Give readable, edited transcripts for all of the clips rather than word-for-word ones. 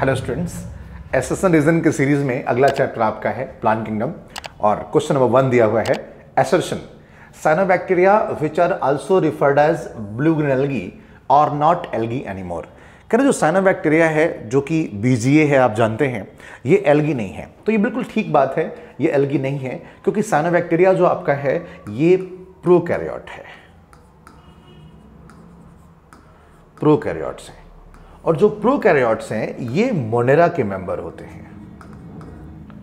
Hello students, assertion reason के series में अगला चैप्टर आपका है प्लांट किंगडम और क्वेश्चन नंबर 1 दिया हुआ है assertion cyanobacteria which are also referred as blue green algae और नॉट एल्गी एनीमोर। कह रहे जो साइनोबैक्टीरिया है जो कि बीजीए है, आप जानते हैं ये एल्गी नहीं है। तो ये बिल्कुल ठीक बात है, ये एल्गी नहीं है क्योंकि साइनोबैक्टीरिया जो आपका है ये प्रोकैरियोट है, प्रोकैरियोट्स हैं। और जो प्रोकैरियोट्स हैं ये मोनेरा के मेंबर होते हैं,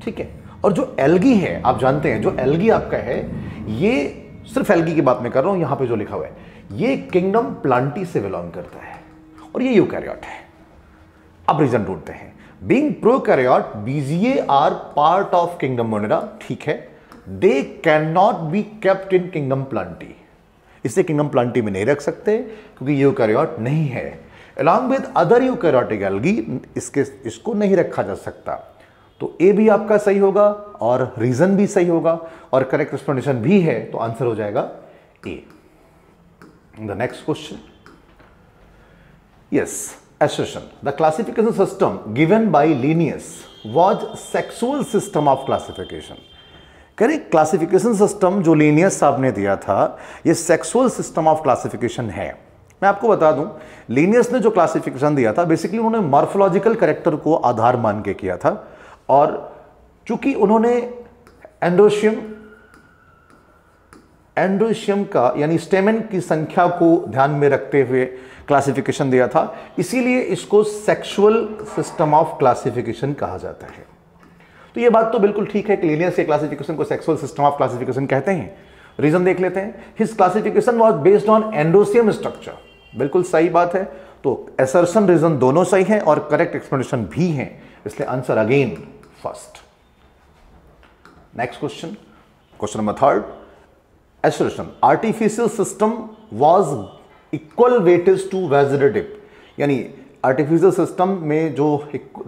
ठीक है। और जो एल्गी है आप जानते हैं, जो एल्गी आपका है ये सिर्फ एल्गी की बात मैं कर रहा हूं, यहां पे जो लिखा हुआ है ये किंगडम प्लांटी से बिलोंग करता है और ये यूकैरियोट है। अब रीजन ढूंढते हैं। Being prokaryote BGA are part of kingdom Monera, ठीक है। They cannot be kept in kingdom Plantae, इसे किंगडम प्लांटी में नहीं रख सकते क्योंकि यूकैरियोट नहीं है। Along with other eukaryotic algae इसको नहीं रखा जा सकता। तो ए भी आपका सही होगा और रीजन भी सही होगा और करेक्ट एक्सप्लेनेशन भी है, तो आंसर हो जाएगा A. The next question, yes, assertion the classification system given by Linnaeus was sexual system of classification। करें क्लासिफिकेशन सिस्टम जो लीनियस साहब ने दिया था ये सेक्सुअल सिस्टम ऑफ क्लासिफिकेशन है। मैं आपको बता दूं, लीनियस ने जो क्लासिफिकेशन दिया था बेसिकली उन्होंने मॉर्फोलॉजिकल कैरेक्टर को आधार मान के किया था और चूंकि उन्होंने एंड्रोशियम का यानी स्टेमेन की संख्या को ध्यान में रखते हुए क्लासिफिकेशन दिया था, इसीलिए इसको सेक्सुअल सिस्टम ऑफ क्लासिफिकेशन कहा जाता है। तो ये बात तो बिल्कुल ठीक है कि लीनियस के क्लासिफिकेशन को सेक्सुअल सिस्टम ऑफ क्लासिफिकेशन कहते हैं। रीजन देख लेते हैं। His classification was based on एंडोसियम structure, बिल्कुल सही बात है। तो असर्शन रीजन दोनों सही हैं और करेक्ट एक्सप्लेनेशन भी है, इसलिए answer again first. Next question, question number 3, assertion artificial system was equal weightage to vegetative, यानी आर्टिफिशियल सिस्टम में जो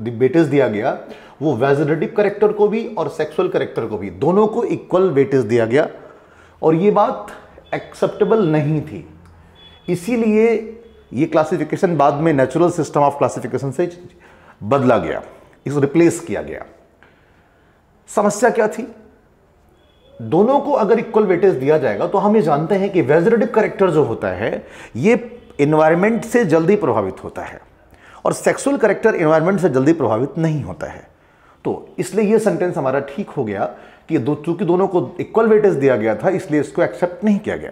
वेटेज दिया गया वो वेजिटेटिव कैरेक्टर को भी और सेक्सुअल कैरेक्टर को भी, दोनों को इक्वल वेटेज दिया गया और ये बात एक्सेप्टेबल नहीं थी, इसीलिए ये क्लासिफिकेशन बाद में नेचुरल सिस्टम ऑफ क्लासिफिकेशन से बदला गया, इसको रिप्लेस किया गया। समस्या क्या थी? दोनों को अगर इक्वल वेटेज दिया जाएगा तो हम ये जानते हैं कि वेजिटेटिव कैरेक्टर जो होता है ये एनवायरनमेंट से जल्दी प्रभावित होता है और सेक्सुअल कैरेक्टर एनवायरनमेंट से जल्दी प्रभावित नहीं होता है। तो इसलिए ये सेंटेंस हमारा ठीक हो गया कि चूंकि दोनों को इक्वल वेटेज दिया गया था इसलिए इसको एक्सेप्ट नहीं किया गया।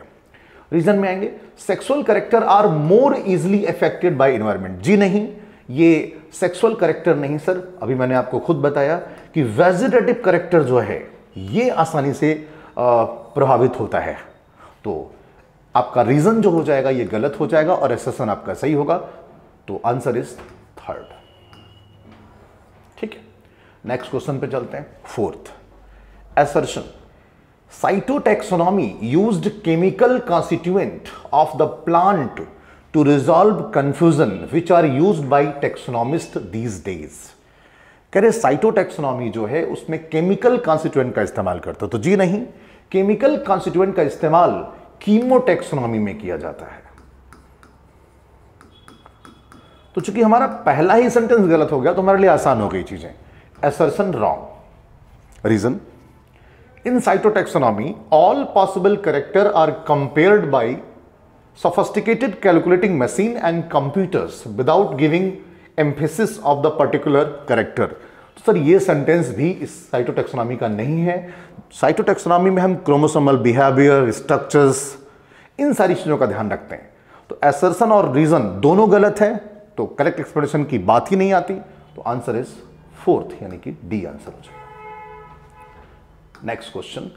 रीजन में आएंगे, sexual character are more easily affected by environment. जी नहीं, ये सेक्सुअल कैरेक्टर नहीं सर, अभी मैंने आपको खुद बताया कि वेजिटेटिव कैरेक्टर जो है ये आसानी से प्रभावित होता है। तो आपका रीजन जो हो जाएगा ये गलत हो जाएगा और असर्शन आपका सही होगा, तो आंसर इज 3rd, ठीक है। नेक्स्ट क्वेश्चन पे चलते हैं, 4th, assertion cytotaxonomy used chemical constituent of the plant to resolve confusion which are used by taxonomists these days। कह रहे साइटोटैक्सोनॉमी जो है उसमें केमिकल कॉन्स्टिट्यूएंट का इस्तेमाल करता है, तो जी नहीं, केमिकल कॉन्स्टिट्यूएंट का इस्तेमाल कीमोटैक्सोनॉमी में किया जाता है। तो चूंकि हमारा पहला ही सेंटेंस गलत हो गया तो हमारे लिए आसान हो गई चीजें। assertion wrong, reason in cytotaxonomy all possible character are compared by sophisticated calculating machine and computers without giving emphasis of the particular character। तो सर ये सेंटेंस भी इस साइटोटैक्सोनॉमी का नहीं है। साइटोटैक्सोनॉमी में हम क्रोमोसोमल बिहेवियर, स्ट्रक्चर्स, इन सारी चीजों का ध्यान रखते हैं। तो assertion और रीजन दोनों गलत है, तो करेक्ट एक्सप्लेनेशन की बात ही नहीं आती, तो आंसर इज 4th यानी कि डी आंसर हो जाएगा। Next question,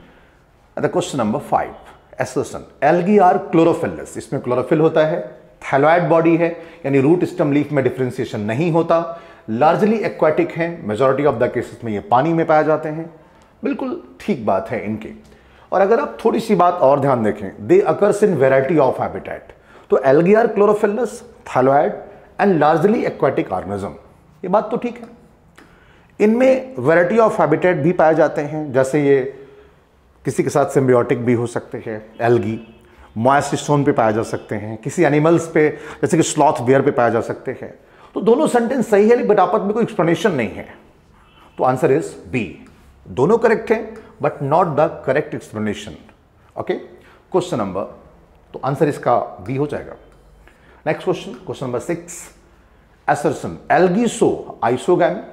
the question number 5, assertion algae are chlorophyllous, इसमें क्लोरोफिल होता है, थैलोइड बॉडी है यानी रूट स्टेम लीफ में डिफरेंशिएशन नहीं होता, लार्जली एक्वाटिक हैं, मेजॉरिटी ऑफ द केसेस में ये पानी में पाए जाते हैं, बिल्कुल ठीक बात है इनकी। और अगर आप थोड़ी सी बात और ध्यान देखें, they occurs in variety of habitat, तो algae are chlorophyllous, thalloid and largely aquatic organism, ये बात तो ठीक है। इनमें वैरायटी ऑफ हैबिटेट भी पाए जाते हैं, जैसे ये किसी के साथ सिम्बियोटिक भी हो सकते हैं, एल्गी मॉइस्ट स्टोन पे पाए जा सकते हैं, किसी एनिमल्स पे जैसे कि स्लॉथ बियर पे पाए जा सकते हैं। तो दोनों सेंटेंस सही है, बट आपस में कोई एक्सप्लेनेशन नहीं है। तो आंसर इज बी, दोनों करेक्ट है but not the correct explanation. Okay, question number, तो आंसर इसका बी हो जाएगा। Next question, question number 6, assertion algae show isogamy,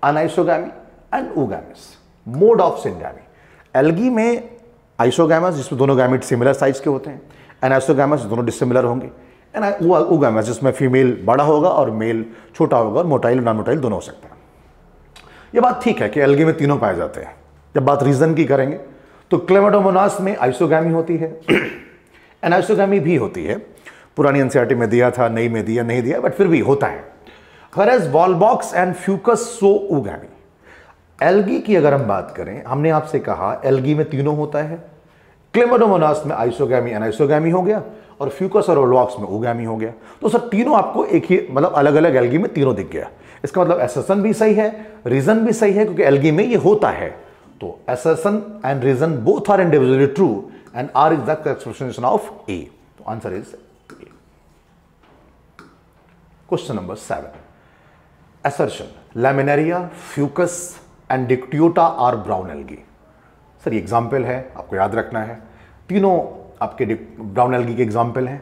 anisogamy and oogamous, mode of syngamy। Algae में आइसोगैमस जिसमें दोनों गैमेट सिमिलर साइज के होते हैं, एनाइसोगैमस दोनों डिसिमिलर होंगे, oogamous जिसमें फीमेल बड़ा होगा और मेल छोटा होगा और मोटाइल नॉन मोटाइल दोनों हो सकते हैं। ये बात ठीक है कि एल्गी में तीनों पाए जाते हैं। जब बात रीजन की करेंगे तो क्लेमाडोमोनास में आइसोगैमी होती है, एनाइसोगैमी भी होती है। पुरानी एनसीईआरटी में दिया था, नई में दिया नहीं दिया, बट फिर भी होता है। whereas Volvox and Fucus so oogamous। Algae की अगर हम बात करें, हमने आपसे कहा एल्गी में तीनों होता है, क्लेमाडोमोनास में आइसोगैमी एनाइसोगैमी हो गया और फ्यूकस और वॉलबॉक्स में oogamous हो गया। तो सर तीनों आपको एक ही मतलब अलग अलग एल्गी में तीनों दिख गया। इसका मतलब एसेसन भी सही है, रीजन भी सही है, क्योंकि एल्गी में ये होता है। तो assertion and reason both are individually true and R is the explanation of A. तो answer is question number 7, assertion laminaria, fucus and dictyota are brown algae। Sir ये एग्जाम्पल है, आपको याद रखना है, तीनों आपके ब्राउन एल्गी के एग्जाम्पल हैं।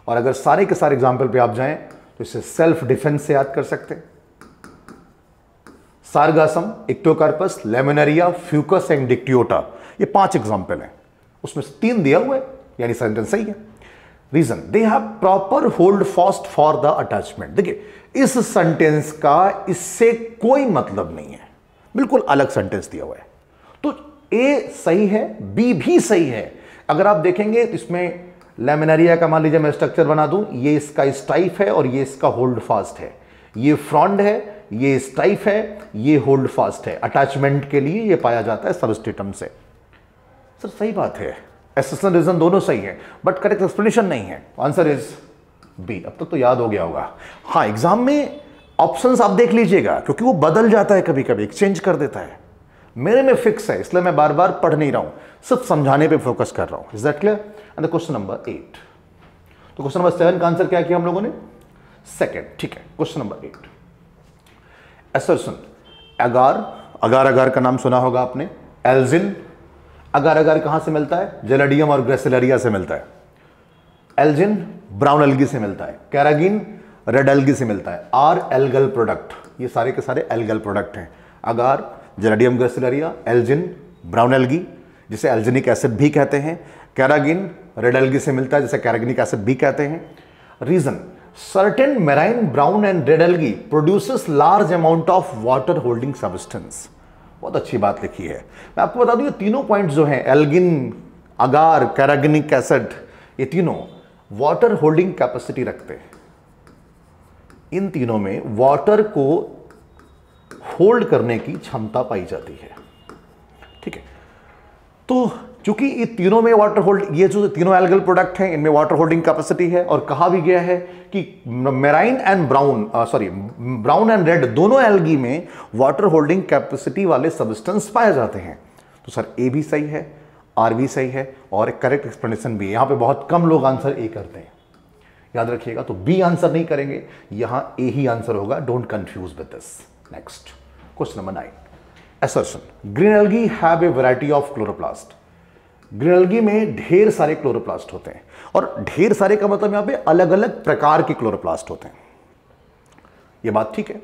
और अगर सारे के सारे एग्जाम्पल पे आप जाएं तो इसे सेल्फ डिफेंस से याद कर सकते हैं। सारगासम, इक्टोकार्पस, लेमिनेरिया, फ्यूकस एंड डिक्टियोटा, ये 5 एग्जाम्पल हैं, उसमें से 3 दिया हुआ है, यानी सेंटेंस सही है। Reason, they have proper holdfast for the attachment. देखिए इस सेंटेंस का इससे कोई मतलब नहीं है, बिल्कुल अलग सेंटेंस दिया हुआ है। तो ए सही है, बी भी सही है। अगर आप देखेंगे तो इसमें लेमिनेरिया का मान लीजिए मैं स्ट्रक्चर बना दूं, ये इसका स्टाइफ है और ये इसका होल्ड फास्ट है, ये फ्रॉन्ड है, ये स्टाइफ है, ये होल्ड फास्ट है। अटैचमेंट के लिए ये पाया जाता है सबस्ट्रेटम से। सर सही बात है, एसेसन रीजन दोनों सही है, बट करेक्ट एक्सप्लेनेशन नहीं है। Answer is B. अब तक तो याद हो गया होगा। हाँ, एग्जाम में ऑप्शंस आप देख लीजिएगा, क्योंकि वो बदल जाता है, कभी कभी एक्सचेंज कर देता है। मेरे में फिक्स है, इसलिए मैं बार बार पढ़ नहीं रहा हूं, सिर्फ समझाने पे फोकस कर रहा हूं। Is that clear? And the question number 8, तो क्वेश्चन नंबर 7 का आंसर क्या किया हम लोगों ने? सेकंड। ठीक है, क्वेश्चन नंबर 8, असर्शन अगार, अगार अगार का नाम सुना होगा आपने। एल्जिन, अगार अगार कहां से मिलता है? जेलाडियम और ग्रेसिलरिया से मिलता है। एल्जिन ब्राउन एल्गी से मिलता है, कैरागिन रेड एल्गी से मिलता है। आर एल्गल प्रोडक्ट, ये सारे के सारे एल्गल प्रोडक्ट हैं। अगार, जेलाडियम ग्रेसिलरिया, एल्जिन ब्राउन एल्गी जिसे एल्जिनिक एसिड भी कहते हैं, कैरागिन रेड एल्गी से मिलता है जिसे कैरागिनिक एसिड भी कहते हैं। Reason, certain marine brown and red algae produces large amount of water holding substance. बहुत अच्छी बात लिखी है। मैं आपको बता दूं ये तीनों पॉइंट्स जो हैं, एल्गिन, अगार, कैरागिनिक एसिड, ये तीनों वाटर होल्डिंग कैपेसिटी रखते हैं। इन तीनों में वाटर को होल्ड करने की क्षमता पाई जाती है। ठीक है, तो चूंकि ये तीनों में वाटर होल्ड, ये जो तीनों एल्गल प्रोडक्ट हैं इनमें वाटर होल्डिंग कैपेसिटी है, और कहा भी गया है कि marine and brown and red दोनों एल्गी में वाटर होल्डिंग कैपेसिटी वाले सब्सटेंस पाए जाते हैं। तो सर ए भी सही है, आर भी सही है, और एक करेक्ट एक्सप्लेनेशन भी है। यहां पे बहुत कम लोग आंसर ए करते हैं, याद रखिएगा। तो बी आंसर नहीं करेंगे, यहां ए ही आंसर होगा। Don't confuse with this. Next question number 9, assertion green algae have a variety of chloroplast. Green algae में ढेर सारे क्लोरोप्लास्ट होते हैं, और ढेर सारे का मतलब यहां पे अलग अलग प्रकार के क्लोरोप्लास्ट होते हैं। यह बात ठीक है।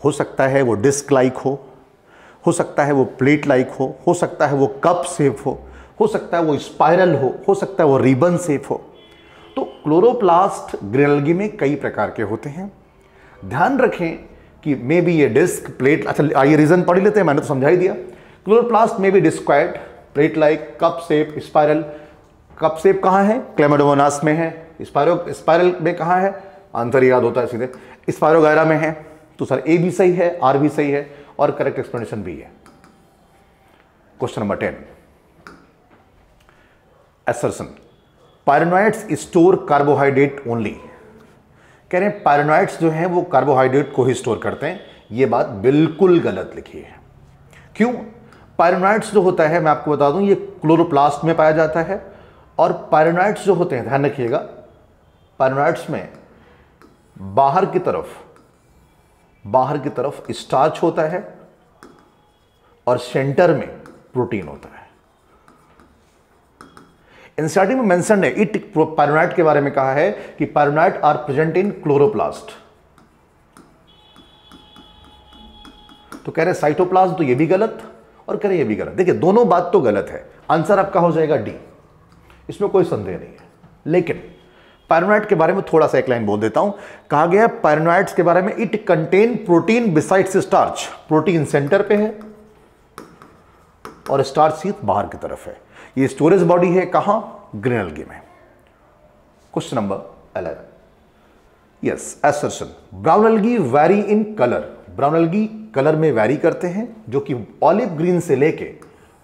हो सकता है वो डिस्क लाइक हो सकता है वो प्लेट लाइक हो सकता है वो कप शेप हो सकता है वो स्पाइरल हो सकता है वो रिबन शेप हो। तो क्लोरोप्लास्ट ग्रीन एल्गी में कई प्रकार के होते हैं। ध्यान रखें कि मे बी ये डिस्क, प्लेट, अच्छा आइए रीजन पढ़ लेते हैं, मैंने तो समझा ही दिया। क्लोरोप्लास्ट में भी discoid, plate like, cup shape, spiral. Cup shape कहाँ है? क्लेमाडोमोनास में है। स्पाइरल में कहाँ है? आंसर याद होता है सीधे, स्पायरोगायरा में है। तो सर ए भी सही है, आर भी सही है, और करेक्ट एक्सप्लेनेशन भी है। Question number 10, assertion pyrenoids store carbohydrate only. कह रहे हैं पायरेनोइड्स जो हैं वो कार्बोहाइड्रेट को ही स्टोर करते हैं। यह बात बिल्कुल गलत लिखी है। क्यों? पायरेनोइड्स जो होता है, मैं आपको बता दूं, ये क्लोरोप्लास्ट में पाया जाता है। और पायरेनोइड्स जो होते हैं, ध्यान रखिएगा, पायरेनोइड्स में बाहर की तरफ स्टार्च होता है और सेंटर में प्रोटीन होता है। एनसीईआरटी में मेंशन है, इट पायरोनाइट के बारे में कहा है कि पायरोनाइट आर प्रेजेंट इन क्लोरोप्लास्ट। तो कह रहे साइटोप्लाज्म, तो ये भी गलत और कह रहे ये भी गलत। देखिए दोनों बात तो गलत है, आंसर आपका हो जाएगा डी, इसमें कोई संदेह नहीं है। लेकिन पायरोनाइट के बारे में थोड़ा सा एक लाइन बोल देता हूं। कहा गया है पायरोनाइट्स के बारे में, it contain protein besides starch. Protein centre पे है और स्टार्च सीट बाहर की तरफ है। ये स्टोरेज बॉडी है कहां? ग्रीन एल्गी में। Question number 11, yes assertion, brown algae vary in colour. Brown algae colour में वैरी करते हैं, जो कि ऑलिव ग्रीन से लेके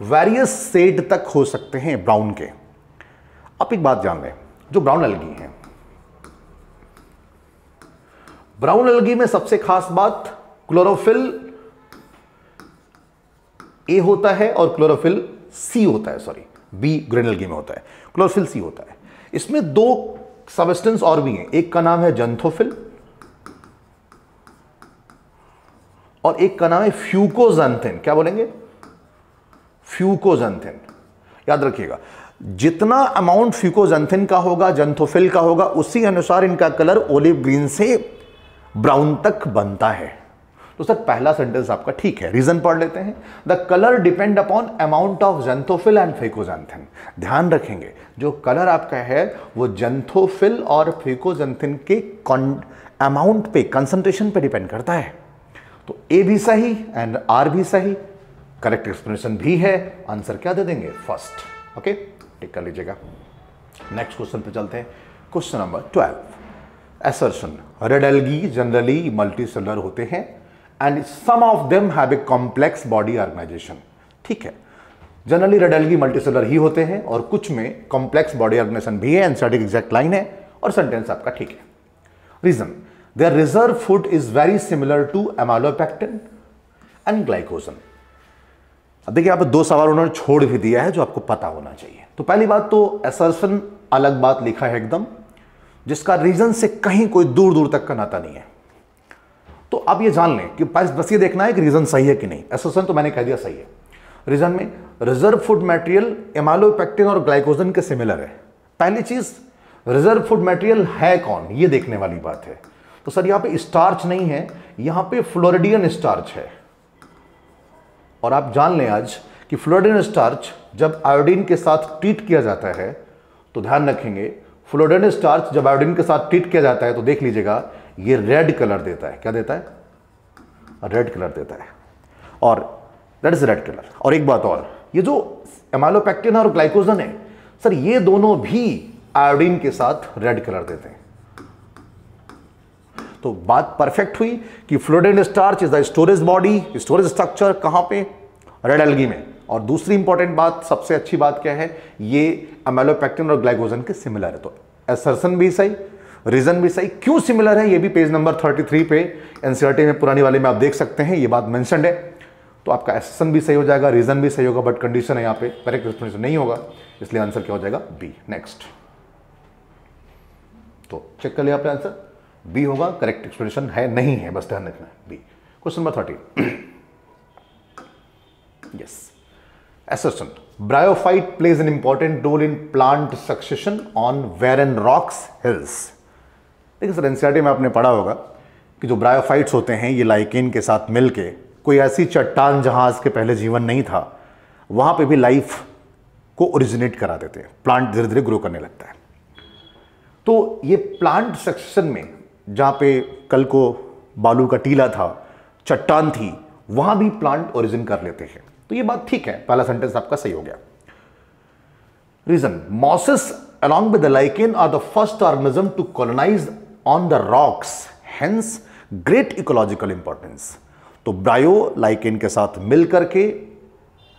वेरियस शेड तक हो सकते हैं ब्राउन के। आप एक बात जान लें, जो ब्राउन एल्गी है, ब्राउन एल्गी में सबसे खास बात क्लोरोफिल ए होता है और क्लोरोफिल सी होता है, सॉरी बी ग्रीन एल्गी में होता है, क्लोरोफिल सी होता है। इसमें दो सबस्टेंस और भी हैं, एक का नाम है जंथोफिल और एक का नाम है फ्यूकोजैंथिन। क्या बोलेंगे? फ्यूकोजैंथिन। याद रखिएगा, जितना अमाउंट फ्यूकोजैंथिन का होगा, जंथोफिल का होगा, उसी अनुसार इनका कलर ओलिव ग्रीन से ब्राउन तक बनता है। तो सर पहला सेंटेंस आपका ठीक है, रीजन पढ़ लेते हैं। The colour depend upon amount of xanthophyll and fucoxanthin. ध्यान रखेंगे, जो कलर आपका है वो जंथोफिल और फ्यूकोजैंथिन के अमाउंट पे, कंसंट्रेशन पे डिपेंड करता है। तो ए भी सही एंड आर भी सही, करेक्ट एक्सप्लेनेशन भी है। आंसर क्या दे देंगे? फर्स्ट। ओके, टिक कर लीजिएगा। नेक्स्ट क्वेश्चन पे चलते हैं। Question number 12, assertion, red algae generally multicellular होते हैं and some of them have a complex body organisation. ठीक है, जनरली रेड एल्गी मल्टीसेलुलर ही होते हैं और कुछ में कॉम्प्लेक्स बॉडी ऑर्गेनाइजेशन भी है। एनसीईआरटी एग्जैक्ट लाइन है और सेंटेंस आपका ठीक है। Reason, their reserve food is very similar to amylopectin and glycogen. अब देखिए यहाँ पे दो सवाल उन्होंने छोड़ भी दिया है जो आपको पता होना चाहिए। तो पहली बात तो असर्शन अलग बात लिखा है एकदम, जिसका रीजन से कहीं कोई दूर दूर तक का नाता नहीं है। तो आप ये जान लें कि बस ये देखना है कि रीजन सही है कि नहीं। असर्शन तो मैंने कह दिया सही है। रीजन में रिजर्व फूड मटेरियल एमाइलोपेक्टिन और ग्लाइकोजन के सिमिलर है। पहली चीज, रिजर्व फूड मटेरियल है कौन, ये देखने वाली बात है। तो सर यहां पे स्टार्च नहीं है, यहां पे फ्लोरिडियन स्टार्च है। और आप जान लें आज कि फ्लोरिडियन स्टार्च जब आयोडीन के साथ ट्रीट किया जाता है, तो ध्यान रखेंगे फ्लोरिडियन स्टार्च जब आयोडीन के साथ ट्रीट किया जाता है तो देख लीजिएगा ये रेड कलर देता है। क्या देता है? रेड कलर देता है, और दैट इज रेड कलर। और एक बात और, ये जो एमाइलोपेक्टिन और ग्लाइकोजन है सर, ये दोनों भी आयोडीन के साथ रेड कलर देते हैं। तो बात परफेक्ट हुई कि floridean starch is the storage body, storage structure कहां पे? रेड एल्गी में। और दूसरी इंपॉर्टेंट बात, सबसे अच्छी बात क्या है, ये एमाइलोपेक्टिन और ग्लाइकोजन के सिमिलर है। तो असर्शन भी सही, रीजन भी सही। क्यों सिमिलर है ये भी पेज नंबर 33 पे एनसीईआरटी में पुरानी वाले में आप देख सकते हैं, ये बात मेंशन्ड है। तो आपका असर्शन भी सही हो जाएगा, रीजन भी सही होगा, बट कंडीशन है यहाँ पे करेक्ट एक्सप्लेनेशन नहीं होगा, इसलिए आंसर क्या हो जाएगा? बी। नेक्स्ट, तो चेक कर लिया आपने, आंसर बी होगा। करेक्ट एक्सप्लेनेशन है नहीं है, बस ध्यान रखना है, B. Question number 13, yes assertion, bryophyte plays an important role in plant succession on barren rocks hills। देखिए सर एनसीईआरटी में आपने पढ़ा होगा कि जो ब्रायोफाइट्स होते हैं ये लाइकेन के साथ मिलके कोई ऐसी चट्टान जहां आज के पहले जीवन नहीं था, वहां पे भी लाइफ को ओरिजिनेट करा देते हैं, प्लांट धीरे धीरे ग्रो करने लगता है। तो ये प्लांट सक्सेशन में जहां पे कल को बालू का टीला था, चट्टान थी, वहां भी प्लांट ओरिजिन कर लेते हैं। तो ये बात ठीक है, पहला सेंटेंस आपका सही हो गया। Reason, mosses along with the lichen are the first organism to colonize on the rocks, hence great ecological importance। तो ब्रायो लाइकेन के साथ मिल करके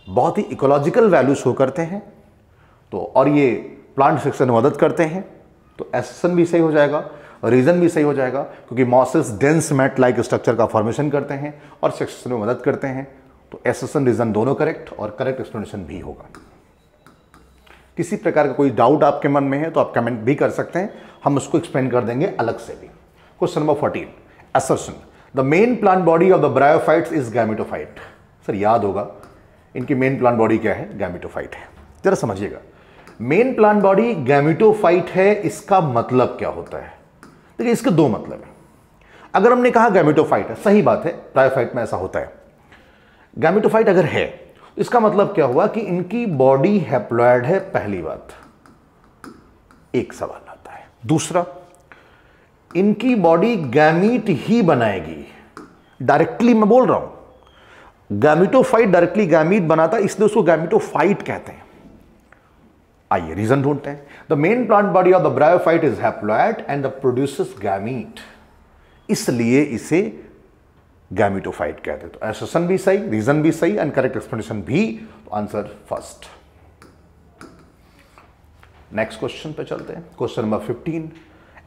बहुत ही इकोलॉजिकल वैल्यू शो करते हैं, तो और ये प्लांट सेक्शन में मदद करते हैं। तो एसेशन भी सही हो जाएगा, रीजन भी सही हो जाएगा, क्योंकि mosses dense mat like structure का फॉर्मेशन करते हैं और सेक्शन में मदद करते हैं। तो एसेशन रीजन दोनों करेक्ट और करेक्ट एक्सप्लेनेशन भी होगा। किसी प्रकार का कोई डाउट आपके मन में है तो आप कमेंट भी कर सकते हैं, हम उसको एक्सप्लेन कर देंगे अलग से भी। Question number 14, assertion, the main plant body of the bryophytes is gametophyte. Sir याद होगा इनकी मेन प्लांट बॉडी क्या है, गैमेटोफाइट है। जरा समझिएगा, मेन प्लांट बॉडी गैमेटोफाइट है, इसका मतलब क्या होता है? देखिए इसके दो मतलब है। अगर हमने कहा गैमेटोफाइट है, सही बात है, ब्रायोफाइट में ऐसा होता है। गैमेटोफाइट अगर है, इसका मतलब क्या हुआ कि इनकी बॉडी हैप्लॉयड है, पहली बात, एक सवाल आता है। दूसरा, इनकी बॉडी गैमीट ही बनाएगी। डायरेक्टली मैं बोल रहा हूं, गैमेटोफाइट डायरेक्टली गैमीट बनाता, इसलिए उसको गैमेटोफाइट कहते हैं। आइए रीजन ढूंढते हैं। The main plant body of the bryophyte is haploid and the produces gamete, इसलिए इसे गैमेटोफाइट कहते हैं। तो एसोसिएशन भी सही, रीजन भी सही एंड करेक्ट एक्सप्लेनेशन भी। तो आंसर फर्स्ट। नेक्स्ट क्वेश्चन पे चलते हैं। Question number 15,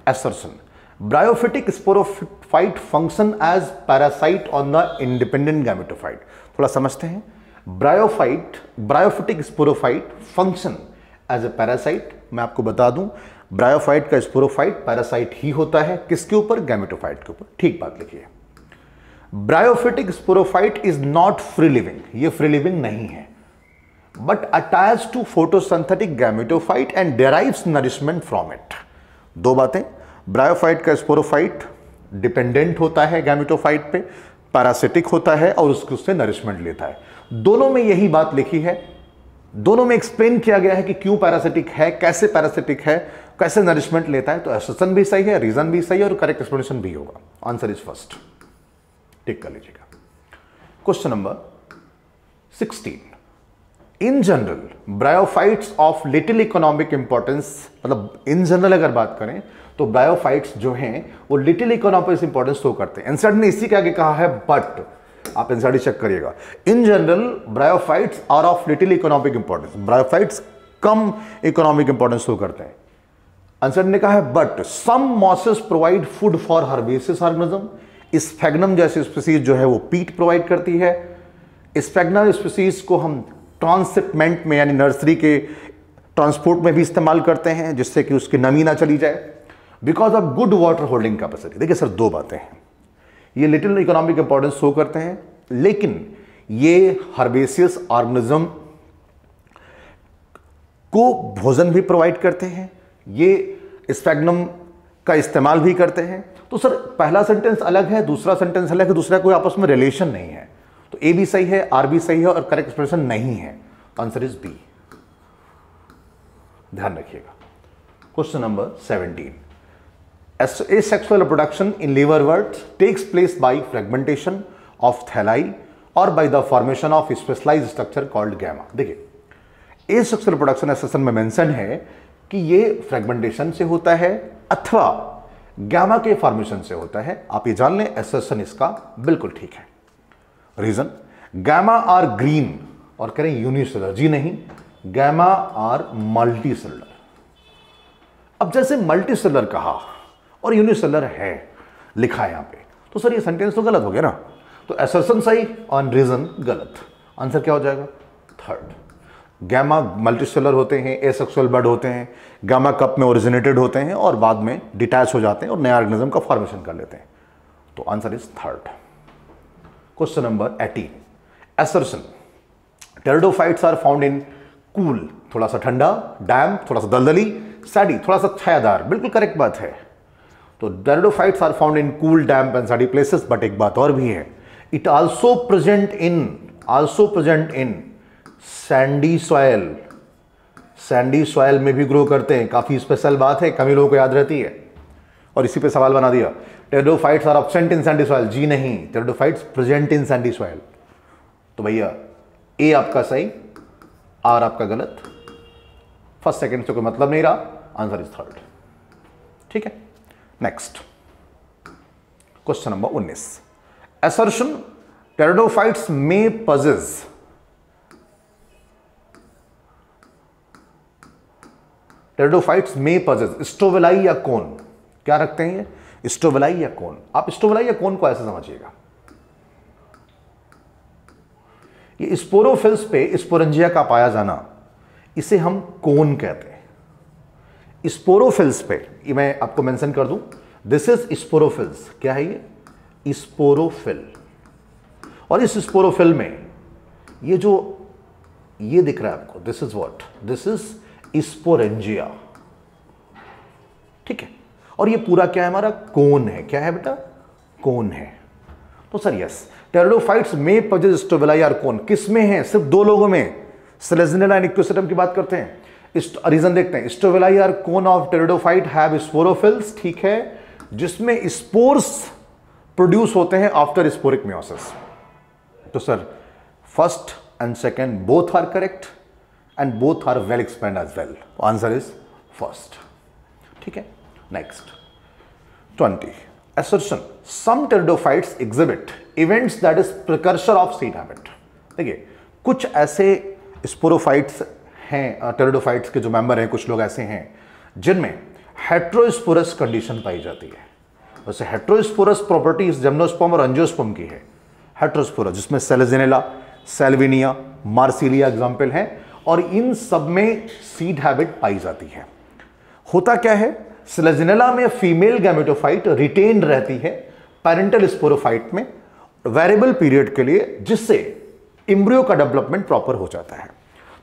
assertion, bryophytic sporophyte function as parasite on the independent gametophyte. थोड़ा समझते हैं। Bryophytic sporophyte function as a parasite. मैं आपको बता दूं, ब्रायोफाइट का स्पोरोफाइट पैरासाइट ही होता है, किसके ऊपर, गैमेटोफाइट के ऊपर। ठीक बात लिखिए। Bryophytic sporophyte is not free living, ये फ्री लिविंग नहीं है, but attach to photosynthetic gametophyte and derives nourishment from it. दो बातें, ब्रायोफाइट का स्पोरोफाइट डिपेंडेंट होता है गैमेटोफाइट पे, पैरासिटिक होता है और उससे नरिशमेंट लेता है। दोनों में यही बात लिखी है, दोनों में एक्सप्लेन किया गया है कि क्यों पैरासिटिक है, कैसे पैरासिटिक है, कैसे नरिशमेंट लेता है। तो एसोसिएशन भी सही है, रीजन भी सही है और करेक्ट एक्सप्लेनेशन भी होगा। आंसर इज फर्स्ट, टिक कर लीजिएगा। Question number 16, in general bryophytes of little economic importance, मतलब इन जनरल अगर बात करें तो ब्रायोफाइट्स जो हैं वो लिटिल इकोनॉमिक इंपॉर्टेंस शो करते हैं। एनसीईआरटी ने इसी के आगे कहा है, बट आप एनसीईआरटी चेक करिएगा, in general bryophytes are of little economic importance. Bryophytes कम इकोनॉमिक इंपॉर्टेंस शो करते हैं। आंसर ने कहा है, but some mosses provide food for herbaceous organism. Sphagnum जैसी स्पीसीज जो है वो पीट प्रोवाइड करती है। स्फैग्नम स्पीसीज को हम ट्रांसशिपमेंट में यानी नर्सरी के ट्रांसपोर्ट में भी इस्तेमाल करते हैं, जिससे कि उसकी नमी ना चली जाए, because of good water holding capacity. देखिए सर, दो बातें हैं, ये लिटिल इकोनॉमिक इंपॉर्टेंस शो करते हैं, लेकिन ये हर्बेसियस ऑर्गेनिज्म को भोजन भी प्रोवाइड करते हैं, ये स्फैग्नम का इस्तेमाल भी करते हैं। तो सर पहला सेंटेंस अलग है, दूसरा सेंटेंस अलग है, दूसरा कोई आपस में रिलेशन नहीं है। तो ए भी सही है, आर भी सही है और करेक्ट एक्सप्रेशन नहीं है। आंसर इज बी, ध्यान रखिएगा। Question number 17, asexual reproduction in liverworts takes place by fragmentation of thalli or by the formation of specialized structure called gamma। देखिए asexual reproduction एसेशन में मेंशन है कि ये फ्रेगमेंटेशन से होता है अथवा गैमा के फॉर्मेशन से होता है। आप ये जान लें, एसेशन इसका बिल्कुल ठीक है। रीजन, गैमा आर ग्रीन और करें यूनिसेलर, जी नहीं, गैमा आर मल्टीसेलर। अब जैसे मल्टीसेलर कहा और यूनिसेलर है लिखा है यहां पे, तो सर ये सेंटेंस तो गलत हो गया ना। तो एसर्शन सही और रीजन गलत। आंसर क्या हो जाएगा, थर्ड। गैमा मल्टीसेलर होते हैं, एसेक्सुअल बर्ड होते हैं, गैमा कप में ओरिजिनेटेड होते हैं और बाद में डिटैच हो जाते हैं और नया ऑर्गेनिज्म का फॉर्मेशन कर लेते हैं। तो answer is third. Question number 18, assertion, pteridophytes are found in cool, थोड़ा सा ठंडा, डैम्प थोड़ा सा दलदली, सैडी थोड़ा सा छायादार, बिल्कुल करेक्ट बात है। तो pteridophytes are found in cool, damp and shady places, but एक बात और भी है, it also present in sandy soil. Sandy soil में भी ग्रो करते हैं, काफी स्पेशल बात है, कमी लोगों को याद रहती है और इसी पे सवाल बना दिया। Pteridophytes are absent in sandy soil, जी नहीं, pteridophytes present in sandy soil. तो भैया ए आपका सही, आर आपका गलत, फर्स्ट सेकंड से कोई मतलब नहीं रहा। आंसर इज थर्ड, ठीक है। Next question number 19, assertion, pteridophytes में पजेस, टेरिडोफाइट्स में पजेस स्टोवेलाई या कोन, क्या रखते हैं ये, स्टोवेलाई या कोन। आप स्टोवेलाई या कोन को ऐसे समझिएगा, ये स्पोरोफिल्स पे स्पोरेंजिया का पाया जाना, इसे हम कोन कहते हैं। स्पोरोफिल्स पे, ये मैं आपको मेंशन कर दूं, दिस इज स्पोरोफिल्स। क्या है ये? स्पोरोफिल। और इस स्पोरोफिल में ये जो ये दिख रहा है आपको, this is what? This is sporangia. ठीक है। और ये पूरा क्या है? हमारा कोन है। क्या है बेटा? कोन है। तो सर यस, टेरिडोफाइट्स में पोजेस स्टोवेलाई और कोन। किस में है? सिर्फ दो लोगों में, सेलेजिनेला एंड इक्विसेटम की बात करते हैं। रीजन देखते हैं। स्टोवेलाई और cone of pteridophyte have sporophylls, ठीक है, जिसमें स्पोर्स प्रोड्यूस होते हैं आफ्टर स्पोरिक मेयोसिस। तो sir first and second both are correct and both are well explained as well. Answer is first. ठीक है। Next 20 assertion some pteridophytes exhibit events that is precursor of seed habit। देखिए कुछ ऐसे sporophytes हैं, pteridophytes के जो member हैं, कुछ लोग ऐसे हैं जिनमें हेट्रोस्पोरस कंडीशन पाई जाती है। वैसे हेट्रोस्पोरस प्रॉपर्टीज जिम्नोस्पर्म और एंजियोस्पर्म की है। हेट्रोस्पोरस जिसमें सेलेजिनेला, सेल्विनिया, मार्सिलिया एग्जाम्पल हैं, और इन सब में सीड हैबिट पाई जाती है। होता क्या है? सेलेजिनेला में फीमेल गैमेटोफाइट रिटेन्ड रहती है पेरेंटल स्पोरोफाइट में वेरिएबल पीरियड के लिए, जिससे एम्ब्रियो का डेवलपमेंट प्रॉपर हो जाता है।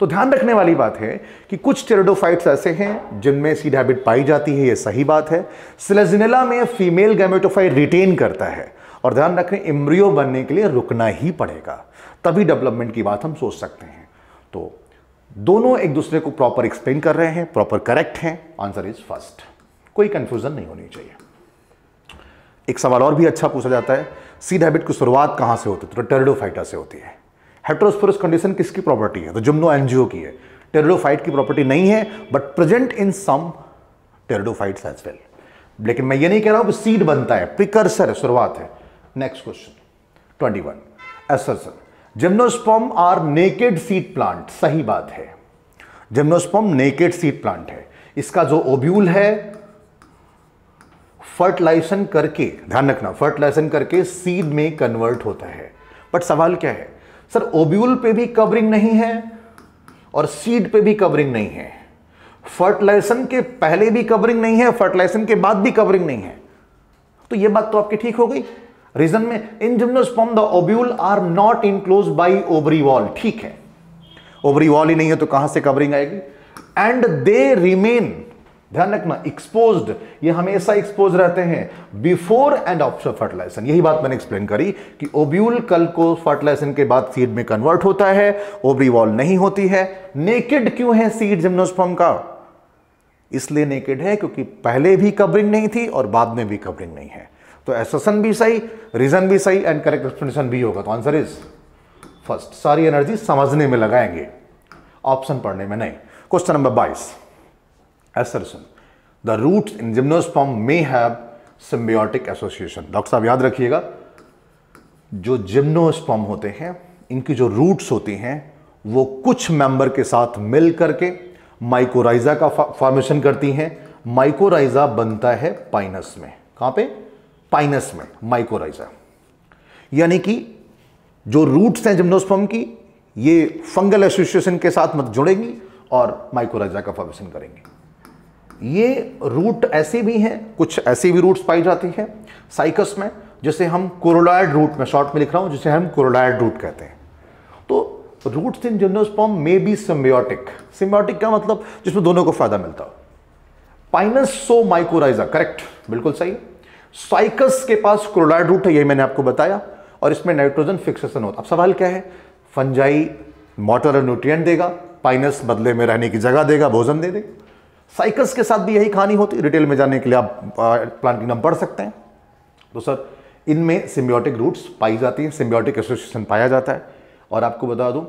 तो ध्यान रखने वाली बात है कि कुछ टेरिडोफाइट्स ऐसे हैं जिनमें सीड हैबिट पाई जाती है, ये सही बात है। सेलेजिनेला में फीमेल गैमेटोफाइट रिटेन करता है, और ध्यान रखें एम्ब्रियो बनने के लिए रुकना ही पड़ेगा, तभी डेवलपमेंट की बात हम सोच सकते हैं। तो दोनों एक दूसरे को प्रॉपर एक्सप्लेन कर रहे हैं, प्रॉपर करेक्ट हैं। Answer is first. कोई कंफ्यूजन नहीं होनी चाहिए। एक सवाल और भी अच्छा पूछा जाता है, सीड हैबिट की शुरुआत कहां से होती है? तो टेरिडोफाइटा से होती है। हेट्रोस्पोरस कंडीशन किसकी प्रॉपर्टी है? तो जिम्नो एंजियो की है। टेरिडोफाइट की प्रॉपर्टी नहीं है, but present in some pteridophytes as well. लेकिन मैं ये नहीं कह रहा हूं कि सीड बनता है, प्रिकर्सर है, शुरुआत है। Next question 21 assertion gymnosperm are naked seed plant. सही बात है, जिम्नोस्पर्म नेकेड सीड प्लांट है। इसका जो ओब्यूल है फर्टिलाइजेशन करके, ध्यान रखना, फर्टिलाइजेशन करके सीड में कन्वर्ट होता है। बट सवाल क्या है? सर ओब्यूल पे भी कवरिंग नहीं है और सीड पे भी कवरिंग नहीं है, फर्टिलाइजेशन के पहले भी कवरिंग नहीं है, फर्टिलाइजेशन के बाद भी कवरिंग नहीं है। तो ये बात तो आपकी ठीक हो गई। रीजन में in gymnosperm the ovule are not enclosed by ovary wall. ठीक है, ओवरी वॉल ही नहीं है तो कहां से कवरिंग आएगी? एंड दे रिमेन, ध्यान रखना, एक्सपोज्ड, ये हमेशा एक्सपोज रहते हैं बिफोर एंड आफ्टर फर्टिलाइजेशन। यही बात मैंने एक्सप्लेन करी कि ओब्यूल कल को फर्टिलाइजेशन के बाद सीड में कन्वर्ट होता है, ओवरी वॉल नहीं होती है। नेकेड क्यों है सीड जिम्नोस्पर्म का? इसलिए नेकेड है क्योंकि पहले भी कवरिंग नहीं थी और बाद में भी कवरिंग नहीं है। तो एसेसन भी सही, रीजन भी सही एंड करेक्ट एक्सप्लेनेशन भी होगा। तो आंसर इज फर्स्ट। सारी एनर्जी समझने में लगाएंगे, ऑप्शन पढ़ने में नहीं। Question number 22 assertion the roots in gymnosperm may have symbiotic association। Doctor साहब याद रखिएगा, जो जिम्नोस्पर्म होते हैं इनकी जो रूट्स होती हैं वो कुछ मेंबर के साथ मिल करके माइकोराइजा का फॉर्मेशन करती हैं। माइकोराइजा बनता है पाइनस में। कहां पे? पाइनस में माइकोराइजा। यानी कि जो रूट्स हैं जिम्नोस्पर्म की, ये फंगल एसोसिएशन के साथ मत जुड़ेंगी और माइकोराइजा का फॉर्मेशन करेंगी। ये रूट ऐसे भी हैं, कुछ ऐसी भी रूट्स पाई जाती हैं साइकस में, जिसे हम कोरोलॉइड रूट में शॉर्ट में लिख रहा हूं, जिसे हम कोरोलॉइड रूट कहते हैं। तो रूट्स इन जिम्नोस्पर्म में बी सिम्बियोटिक। सिम्बियोटिक का मतलब जिसमें दोनों को फायदा मिलता हो। पाइनस सो माइकोराइजा, करेक्ट, बिल्कुल सही। साइकस के पास कोरोलॉइड रूट है, यही मैंने आपको बताया, और इसमें नाइट्रोजन फिक्सेशन होता। अब सवाल क्या है? फंजाई वाटर और न्यूट्रिएंट देगा, पाइनस बदले में रहने की जगह देगा, भोजन दे देगा। साइकस के साथ भी यही कहानी होती। डिटेल में जाने के लिए आप प्लांट किंगडम पढ़ सकते हैं। तो सर इनमें सिम्बियोटिक रूट्स पाई जाती हैं, सिम्बियोटिक एसोसिएशन पाया जाता है। और आपको बता दूं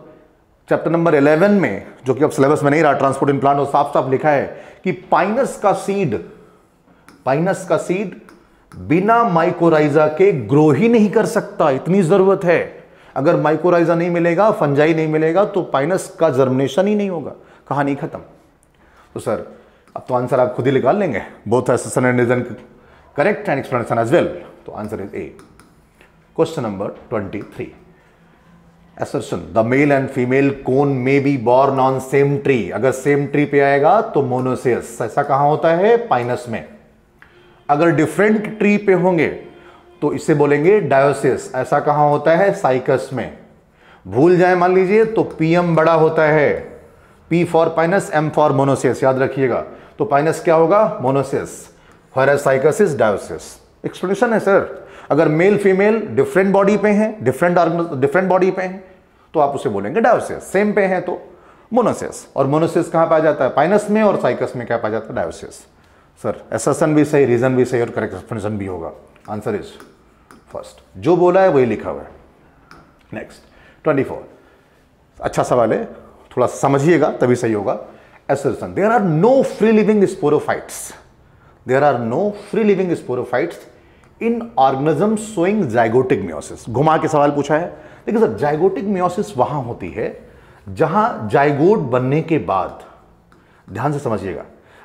चैप्टर नंबर 11 में, जो कि अब सिलेबस में नहीं रहा, ट्रांसपोर्ट इन प्लांट, और साफ साफ लिखा है कि पाइनस का सीड बिना माइकोराइजा के ग्रो ही नहीं कर सकता। इतनी जरूरत है। अगर माइकोराइजा नहीं मिलेगा, फंजाई नहीं मिलेगा, तो पाइनस का जर्मिनेशन ही नहीं होगा, कहानी खत्म। तो सर अब तो आंसर आप खुद ही निकाल लेंगे। Both assertion and reason correct and explanation as well। तो answer is a. Question number 23 assertion the male and female cone may be born on same tree। अगर सेम ट्री पे आएगा तो मोनोसियस। ऐसा कहां होता है? पाइनस में। अगर डिफरेंट ट्री पे होंगे तो इसे बोलेंगे डायोसिस। ऐसा कहां होता है? साइकस में। भूल जाए मान लीजिए तो पीएम बड़ा होता है, P for Pinus, M for monoecious, याद रखिएगा। तो पाइनस क्या होगा? Monoecious, whereas Cycas is dioecious. Explanation है सर। अगर मेल फीमेल डिफरेंट बॉडी पे हैं, डिफरेंट बॉडी पे हैं, तो आप उसे बोलेंगे डायोसिस। सेम पे हैं तो मोनोसिस। और मोनोसिस कहां पाया जाता है? पाइनस में। और साइकस में क्या पाया जाता है? डायोसिस। सर असर्शन भी सही, रीजन भी सही और करेक्ट एक्सप्लेनेशन भी होगा। Answer is first. जो बोला है वही लिखा हुआ है। नेक्स्ट 24, अच्छा सवाल है, थोड़ा समझिएगा तभी सही होगा। assertion, there are no free living sporophytes, there are no free living sporophytes in organisms showing zygotic meiosis। घुमा के सवाल पूछा है। देखिए सर, जाइगोटिक मियोसिस वहां होती है जहां जाइगोट बनने के बाद, ध्यान से समझिएगा,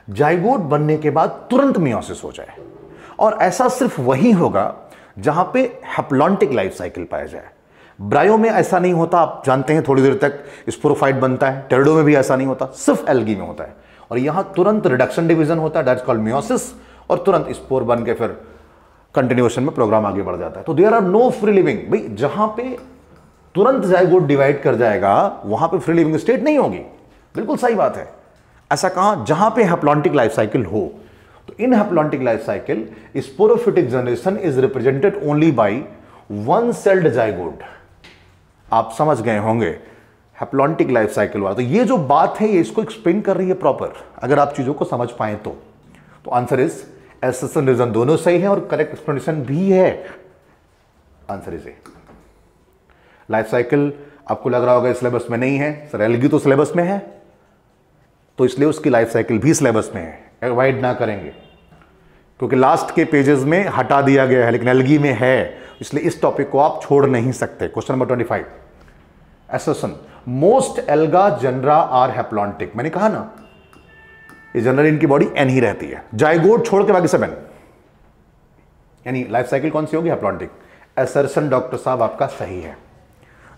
जाइगोट बनने के बाद तुरंत मियोसिस हो जाए। और ऐसा सिर्फ वही होगा जहां पे हैप्लॉन्टिक लाइफ साइकिल पाया जाए। ब्रायो में ऐसा नहीं होता, आप जानते हैं, थोड़ी देर तक स्पोरोफाइट बनता है। टेरिडो में भी ऐसा नहीं होता, सिर्फ एल्गी में होता है। और यहां तुरंत रिडक्शन डिवीजन होता है, दैट्स कॉल्ड मियोसिस, और तुरंत स्पोर बन के फिर कंटिन्यूएशन में प्रोग्राम आगे बढ़ जाता है। तो there are no free living. भाई जहां पे तुरंत जाइगोट डिवाइड कर जाएगा वहां पे फ्री लिविंग स्टेट नहीं होगी। बिल्कुल सही बात है। ऐसा कहां? जहां पे हैप्लॉन्टिक लाइफ साइकिल हो। तो in haplontic life cycle sporophytic generation is represented only by one celled zygote. आप समझ गए होंगे हैप्लॉन्टिक लाइफ साइकिल वाला। तो ये जो बात है ये इसको एक्सप्लेन कर रही है प्रॉपर, अगर आप चीजों को समझ पाए तो आंसर इज एसेशन, रीजन दोनों सही है और करेक्ट एक्सप्लेनेशन भी है। Answer is a. Life cycle आपको लग रहा होगा सिलेबस में नहीं है, सर एल्गी तो सिलेबस में है, तो इसलिए उसकी लाइफ साइकिल भी सिलेबस में है। अवॉइड ना करेंगे क्योंकि लास्ट के पेजेस में हटा दिया गया है, लेकिन एल्गी में है, इसलिए इस टॉपिक को आप छोड़ नहीं सकते। Question number 25, assertion, most alga genera are haplontic. मैंने कहा ना ये जनरल इनकी बॉडी एन ही रहती है, जाइगोट छोड़ के बाकी सब एन, यानी लाइफ साइकिल कौन सी होगी? हैप्लॉन्टिक। एसर्शन डॉक्टर साहब आपका सही है।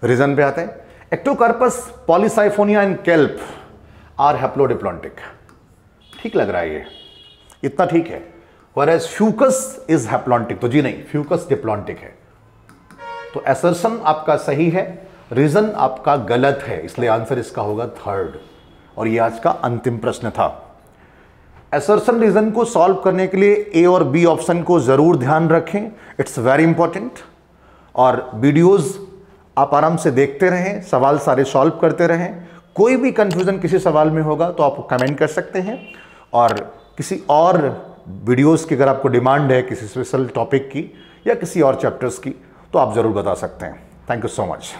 रीजन पे आते हैं, Ectocarpus, Polysiphonia and kelp are haplodiplontic. ठीक लग रहा है ये, इतना ठीक है। Whereas फ्यूकस इज हैप्लॉन्टिक, तो जी नहीं, फ्यूकस डिप्लॉन्टिक है। तो एसर्शन आपका सही है, रीजन आपका गलत है, इसलिए आंसर इसका होगा थर्ड। और ये आज का अंतिम प्रश्न था। एसर्शन रीजन को सॉल्व करने के लिए ए और बी ऑप्शन को जरूर ध्यान रखें, इट्स वेरी इंपॉर्टेंट। और वीडियोस आप आराम से देखते रहें, सवाल सारे सॉल्व करते रहें। कोई भी कंफ्यूजन किसी सवाल में होगा तो आप कमेंट कर सकते हैं, और किसी और वीडियोस की अगर आपको डिमांड है किसी स्पेशल टॉपिक की या किसी और चैप्टर्स की तो आप ज़रूर बता सकते हैं। Thank you so much.